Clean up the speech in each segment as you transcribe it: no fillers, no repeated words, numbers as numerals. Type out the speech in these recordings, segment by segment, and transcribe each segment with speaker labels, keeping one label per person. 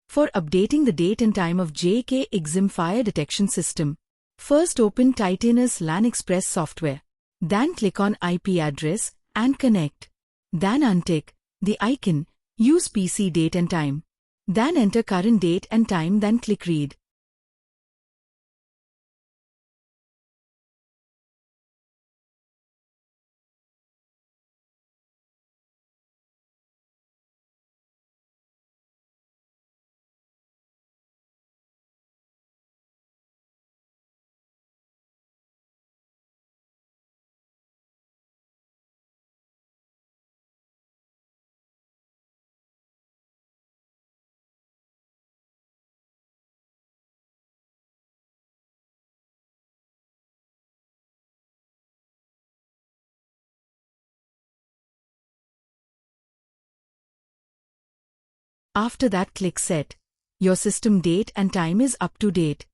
Speaker 1: For updating the date and time of JK Exim fire detection system, first open Titanus LAN Express software. Then click on IP address and connect. Then untick the icon, use PC date and time. Then enter current date and time, then click read. After that, click Set. Your system date and time is up to date.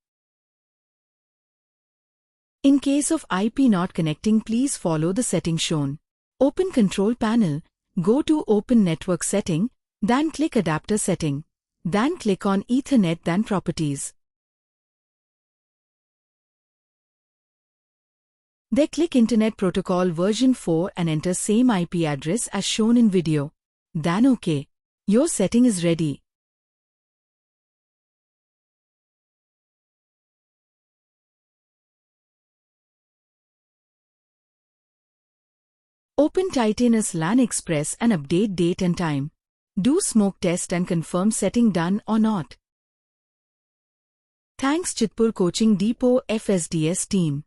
Speaker 1: In case of IP not connecting, please follow the setting shown. Open Control Panel, go to Open Network Setting, then click Adapter Setting. Then click on Ethernet, then Properties. Then click Internet Protocol version 4 and enter same IP address as shown in video. Then OK. Your setting is ready. Open Titanus LAN Express and update date and time. Do smoke test and confirm setting done or not. Thanks Chitpur Coaching Depot FSDS team.